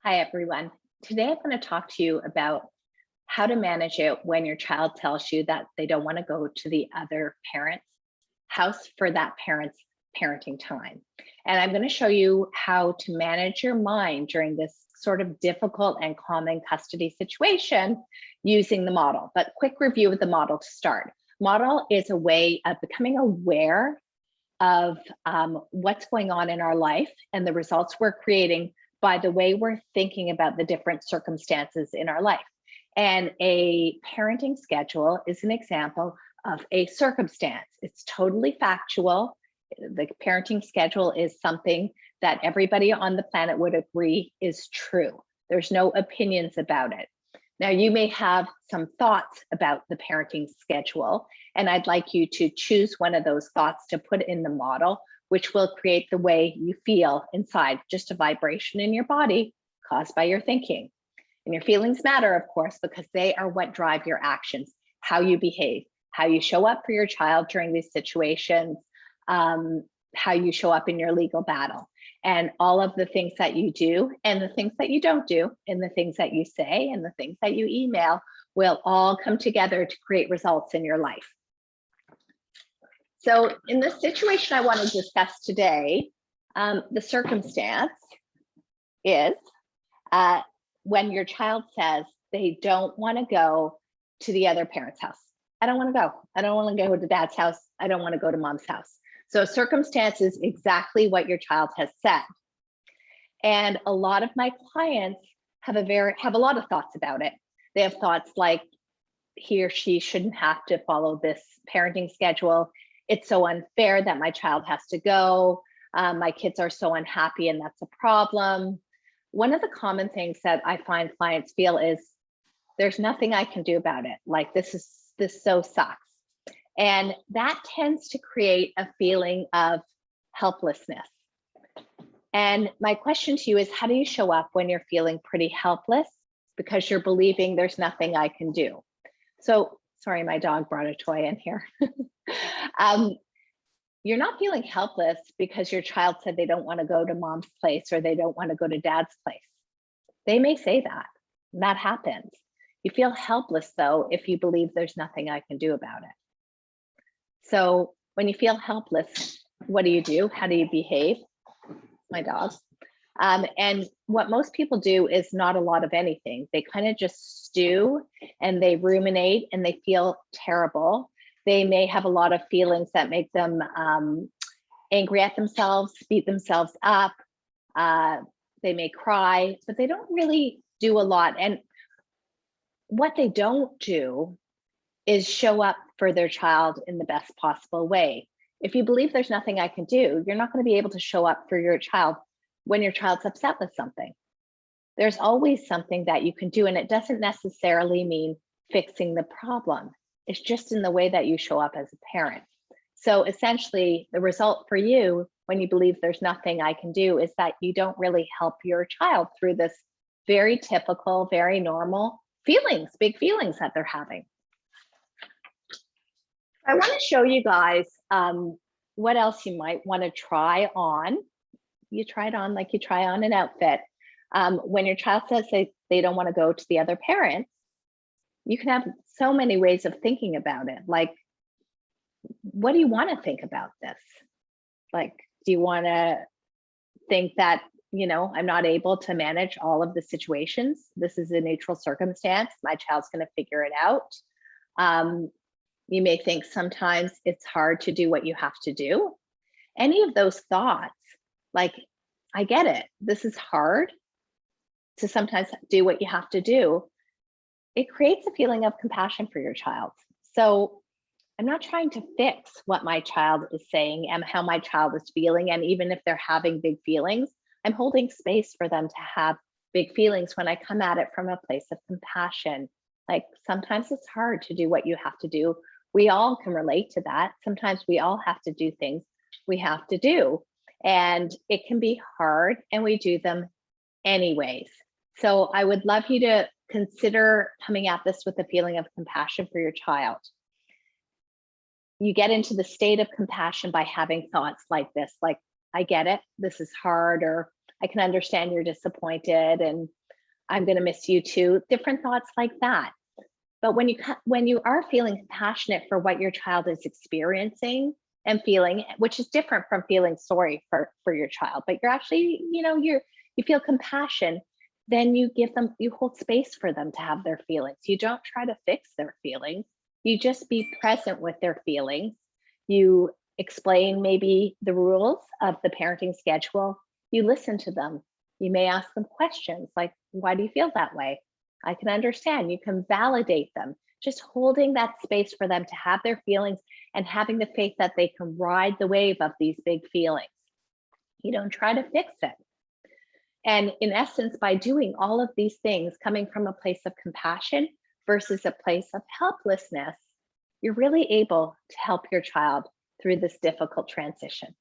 Hi, everyone. Today, I'm going to talk to you about how to manage it when your child tells you that they don't want to go to the other parent's house for that parent's parenting time. And I'm going to show you how to manage your mind during this sort of difficult and common custody situation using the model. But quick review of the model to start. Model is a way of becoming aware of what's going on in our life and the results we're creating by the way we're thinking about the different circumstances in our life. And a parenting schedule is an example of a circumstance. It's totally factual. The parenting schedule is something that everybody on the planet would agree is true. There's no opinions about it. Now, you may have some thoughts about the parenting schedule, and I'd like you to choose one of those thoughts to put in the model, which will create the way you feel inside, just a vibration in your body caused by your thinking. And your feelings matter, of course, because they are what drive your actions, how you behave, how you show up for your child during these situations, how you show up in your legal battle. And all of the things that you do and the things that you don't do and the things that you say and the things that you email will all come together to create results in your life. So in this situation I want to discuss today, the circumstance is when your child says they don't want to go to the other parent's house. I don't want to go. I don't want to go to dad's house. I don't want to go to mom's house. So circumstance is exactly what your child has said. And a lot of my clients have a lot of thoughts about it. They have thoughts like he or she shouldn't have to follow this parenting schedule. It's so unfair that my child has to go. My kids are so unhappy and that's a problem. One of the common things that I find clients feel is there's nothing I can do about it. Like this so sucks. And that tends to create a feeling of helplessness. And my question to you is, how do you show up when you're feeling pretty helpless because you're believing there's nothing I can do? So, sorry, my dog brought a toy in here. You're not feeling helpless because your child said they don't want to go to mom's place or they don't want to go to dad's place. They may say that, and that happens. You feel helpless though if you believe there's nothing I can do about it. So when you feel helpless, what do? How do you behave? My dog. And what most people do is not a lot of anything. They kind of just stew and they ruminate and they feel terrible. They may have a lot of feelings that make them angry at themselves, beat themselves up. They may cry, but they don't really do a lot. And what they don't do is show up for their child in the best possible way. If you believe there's nothing I can do, you're not going to be able to show up for your child when your child's upset with something. There's always something that you can do, and it doesn't necessarily mean fixing the problem. It's just in the way that you show up as a parent. So essentially, the result for you when you believe there's nothing I can do is that you don't really help your child through this very typical, very normal feelings, big feelings that they're having. I want to show you guys what else you might want to try on. You try it on like you try on an outfit. When your child says they don't want to go to the other parent, you can have so many ways of thinking about it. Like, what do you want to think about this? Like, do you want to think that, I'm not able to manage all of the situations? This is a neutral circumstance. My child's going to figure it out. You may think sometimes it's hard to do what you have to do. Any of those thoughts, like, I get it. This is hard to sometimes do what you have to do. It creates a feeling of compassion for your child. So I'm not trying to fix what my child is saying and how my child is feeling. And even if they're having big feelings, I'm holding space for them to have big feelings when I come at it from a place of compassion. Like, sometimes it's hard to do what you have to do. We all can relate to that. Sometimes we all have to do things we have to do. And it can be hard, and we do them anyways. So I would love you to consider coming at this with a feeling of compassion for your child. You get into the state of compassion by having thoughts like this, like, I get it, this is hard, or I can understand you're disappointed and I'm going to miss you too. Different thoughts like that. But when you are feeling compassionate for what your child is experiencing and feeling, which is different from feeling sorry for your child, but you're actually, you feel compassion, then you hold space for them to have their feelings. You don't try to fix their feelings. You just be present with their feelings. You explain maybe the rules of the parenting schedule. You listen to them. You may ask them questions like, why do you feel that way? I can understand. You can validate them. Just holding that space for them to have their feelings and having the faith that they can ride the wave of these big feelings. You don't try to fix it. And in essence, by doing all of these things, coming from a place of compassion versus a place of helplessness, you're really able to help your child through this difficult transition.